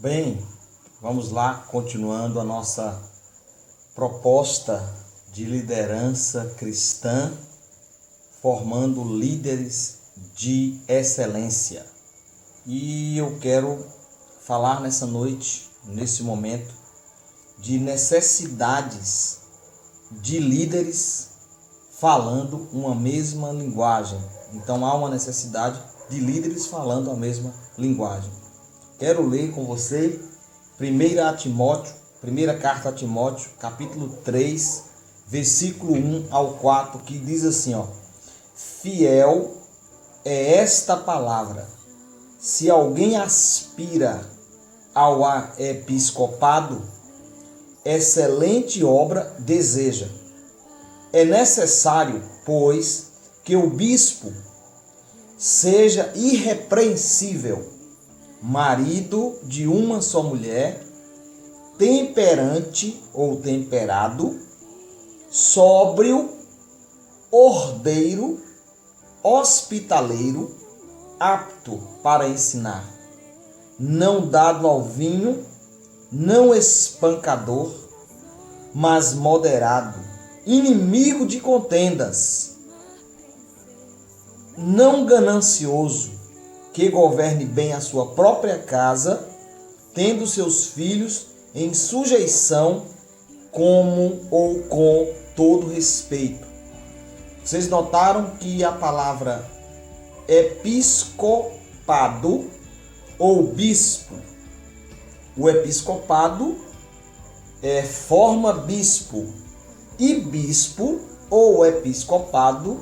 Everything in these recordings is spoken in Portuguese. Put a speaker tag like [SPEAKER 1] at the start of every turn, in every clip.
[SPEAKER 1] Bem, vamos lá, continuando a nossa proposta de liderança cristã, formando líderes de excelência. E eu quero falar nessa noite, nesse momento, de necessidades de líderes falando uma mesma linguagem. Então há uma necessidade de líderes falando a mesma linguagem. Quero ler com você 1 carta a Timóteo, capítulo 3, versículo 1 ao 4, que diz assim, fiel é esta palavra. Se alguém aspira ao episcopado, excelente obra deseja. É necessário, pois, que o bispo seja irrepreensível, marido de uma só mulher, temperante ou temperado, sóbrio, ordeiro, hospitaleiro, apto para ensinar, não dado ao vinho, não espancador, mas moderado, inimigo de contendas, não ganancioso, que governe bem a sua própria casa, tendo seus filhos em sujeição com todo respeito. Vocês notaram que a palavra episcopado ou bispo, o episcopado forma bispo, e bispo ou episcopado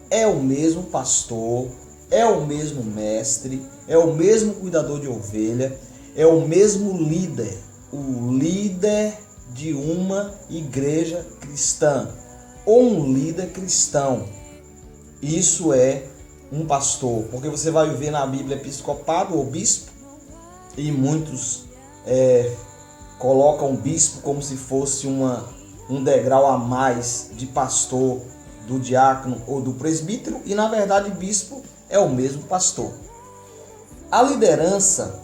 [SPEAKER 1] é o mesmo pastor, é o mesmo mestre, é o mesmo cuidador de ovelha, é o mesmo líder, o líder de uma igreja cristã, ou um líder cristão. Isso é um pastor, porque você vai ver na Bíblia episcopado ou bispo, e muitos colocam bispo como se fosse um degrau a mais de pastor, do diácono ou do presbítero, e na verdade bispo é o mesmo pastor. A liderança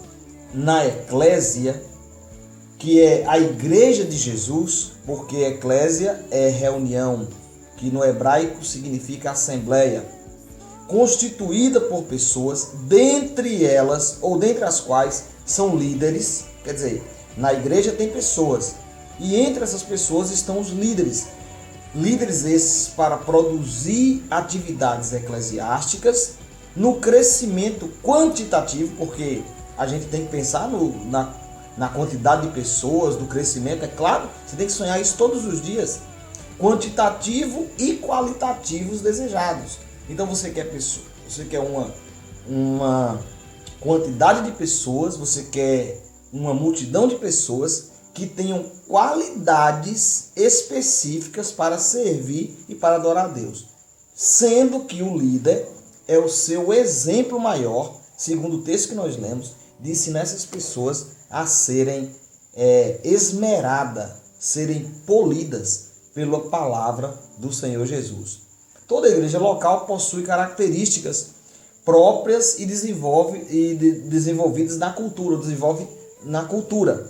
[SPEAKER 1] na eclésia, que é a igreja de Jesus, porque eclésia é reunião, que no hebraico significa assembleia, constituída por pessoas, dentre elas ou dentre as quais são líderes. Quer dizer, na igreja tem pessoas, e entre essas pessoas estão os líderes. Líderes esses para produzir atividades eclesiásticas no crescimento quantitativo, porque a gente tem que pensar na quantidade de pessoas, do crescimento, é claro, você tem que sonhar isso todos os dias, quantitativo e qualitativos desejados. Então você quer uma quantidade de pessoas, você quer uma multidão de pessoas que tenham qualidades específicas para servir e para adorar a Deus, sendo que o líder é o seu exemplo maior, segundo o texto que nós lemos, de ensinar essas pessoas a serem esmeradas, serem polidas pela palavra do Senhor Jesus. Toda igreja local possui características próprias e desenvolvidas na cultura,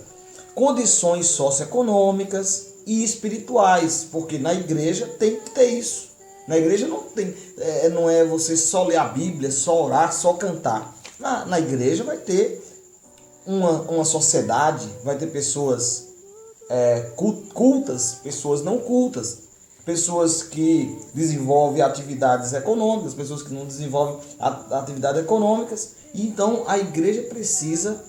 [SPEAKER 1] condições socioeconômicas e espirituais, porque na igreja tem que ter isso. Na igreja não é você só ler a Bíblia, só orar, só cantar. Na igreja vai ter uma sociedade, vai ter pessoas cultas, pessoas não cultas, pessoas que desenvolvem atividades econômicas, pessoas que não desenvolvem atividades econômicas. E então a igreja precisa,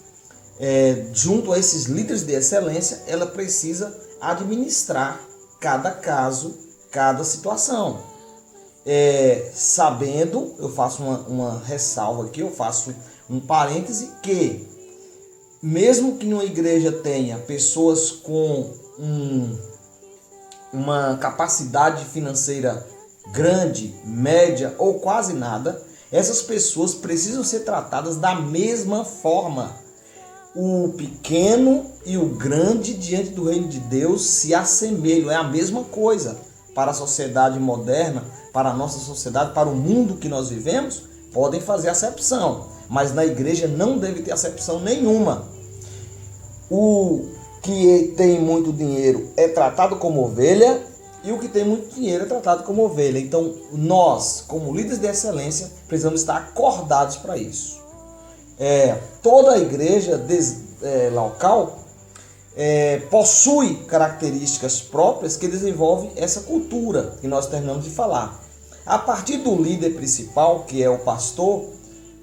[SPEAKER 1] junto a esses líderes de excelência, ela precisa administrar cada caso, cada situação. Sabendo, eu faço uma ressalva aqui, eu faço um parêntese, que mesmo que numa igreja tenha pessoas com uma capacidade financeira grande, média ou quase nada, essas pessoas precisam ser tratadas da mesma forma. O pequeno e o grande diante do reino de Deus se assemelham, é a mesma coisa. Para a sociedade moderna, para a nossa sociedade, para o mundo que nós vivemos, podem fazer acepção, mas na igreja não deve ter acepção nenhuma. o que tem muito dinheiro é tratado como ovelha e o que tem muito dinheiro é tratado como ovelha. Então, nós, como líderes de excelência, precisamos estar acordados para isso. Toda a igreja local possui características próprias que desenvolvem essa cultura que nós terminamos de falar. A partir do líder principal, que é o pastor,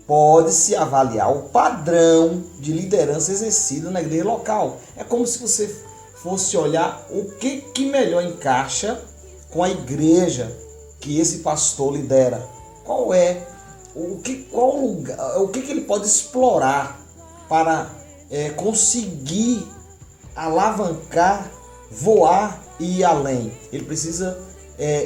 [SPEAKER 1] pode-se avaliar o padrão de liderança exercida na igreja local. É como se você fosse olhar o que melhor encaixa com a igreja que esse pastor lidera. Qual é o que ele pode explorar para conseguir alavancar, voar e ir além. Ele precisa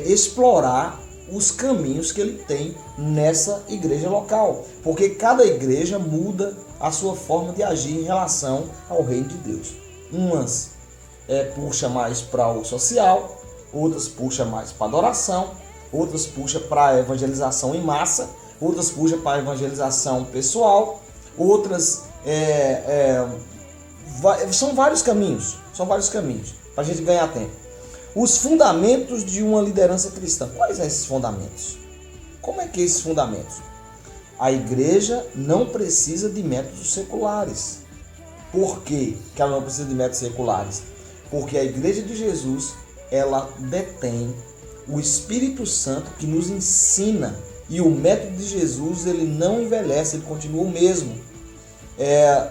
[SPEAKER 1] explorar os caminhos que ele tem nessa igreja local, porque cada igreja muda a sua forma de agir em relação ao reino de Deus. Umas puxa mais para o social, outras puxa mais para a adoração, outras puxa para a evangelização em massa, outras puxa para a evangelização pessoal, outras são vários caminhos para a gente ganhar tempo. Os fundamentos de uma liderança cristã. Quais são esses fundamentos? Como é que é esses fundamentos? A igreja não precisa de métodos seculares. Por que ela não precisa de métodos seculares? Porque a igreja de Jesus, ela detém o Espírito Santo que nos ensina. E o método de Jesus, ele não envelhece, ele continua o mesmo.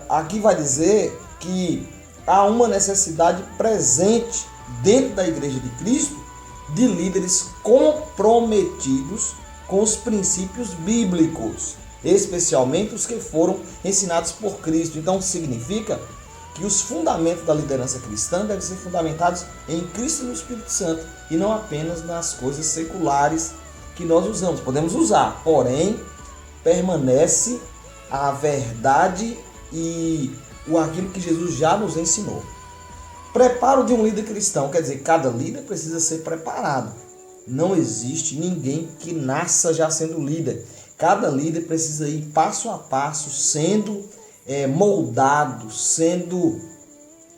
[SPEAKER 1] Aqui vai dizer que há uma necessidade presente dentro da igreja de Cristo de líderes comprometidos com os princípios bíblicos, especialmente os que foram ensinados por Cristo. Então significa que os fundamentos da liderança cristã devem ser fundamentados em Cristo e no Espírito Santo e não apenas nas coisas seculares que nós usamos. Podemos usar, porém permanece a verdade e aquilo que Jesus já nos ensinou. Preparo de um líder cristão, quer dizer, cada líder precisa ser preparado. Não existe ninguém que nasça já sendo líder. Cada líder precisa ir passo a passo, sendo moldado, sendo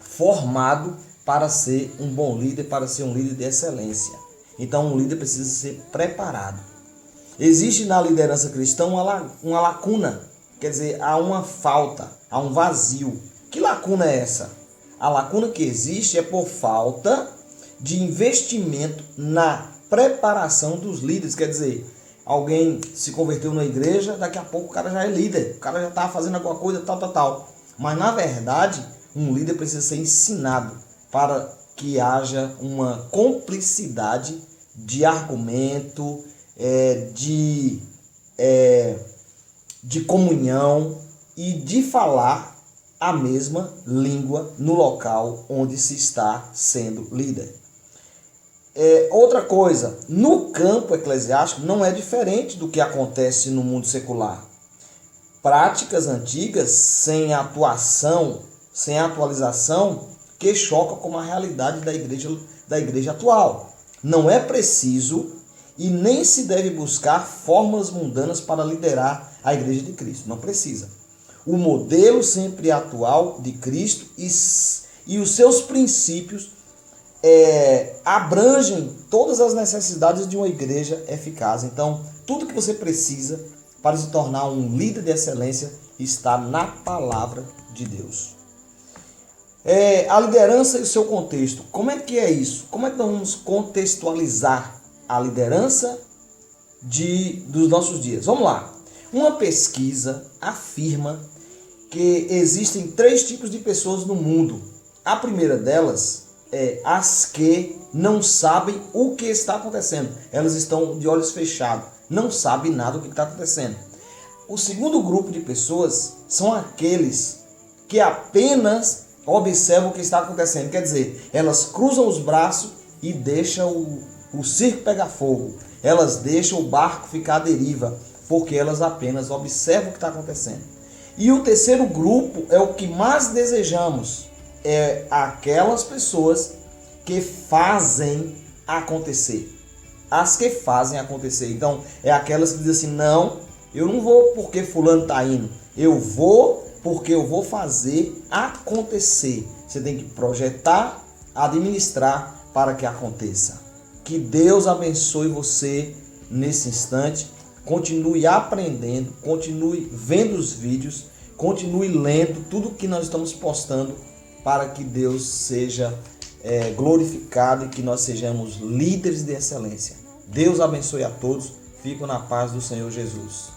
[SPEAKER 1] formado para ser um bom líder, para ser um líder de excelência. Então, um líder precisa ser preparado. Existe na liderança cristã uma lacuna, quer dizer, há uma falta, há um vazio. Que lacuna é essa? A lacuna que existe é por falta de investimento na preparação dos líderes. Quer dizer, alguém se converteu na igreja, daqui a pouco o cara já é líder, o cara já está fazendo alguma coisa, tal. Mas na verdade, um líder precisa ser ensinado para que haja uma cumplicidade de argumento, de comunhão e de falar a mesma língua no local onde se está sendo líder. Outra coisa, no campo eclesiástico não é diferente do que acontece no mundo secular. Práticas antigas sem atualização, que chocam com a realidade da igreja atual. Não é preciso e nem se deve buscar fórmulas mundanas para liderar a igreja de Cristo. Não precisa. O modelo sempre atual de Cristo e os seus princípios abrangem todas as necessidades de uma igreja eficaz. Então, tudo que você precisa para se tornar um líder de excelência está na palavra de Deus. A liderança e o seu contexto. Como é que é isso? Como é que nós vamos contextualizar a liderança dos nossos dias? Vamos lá. Uma pesquisa afirma que existem 3 tipos de pessoas no mundo. A primeira delas é as que não sabem o que está acontecendo. Elas estão de olhos fechados, não sabem nada do que está acontecendo. O segundo grupo de pessoas são aqueles que apenas observam o que está acontecendo. Quer dizer, elas cruzam os braços e deixam o circo pegar fogo. Elas deixam o barco ficar à deriva, porque elas apenas observam o que está acontecendo. E o terceiro grupo é o que mais desejamos. É aquelas pessoas que fazem acontecer. As que fazem acontecer. Então, é aquelas que dizem assim, não, eu não vou porque fulano está indo. Eu vou porque eu vou fazer acontecer. Você tem que projetar, administrar para que aconteça. Que Deus abençoe você nesse instante. Continue aprendendo, continue vendo os vídeos, continue lendo tudo que nós estamos postando para que Deus seja glorificado e que nós sejamos líderes de excelência. Deus abençoe a todos. Fico na paz do Senhor Jesus.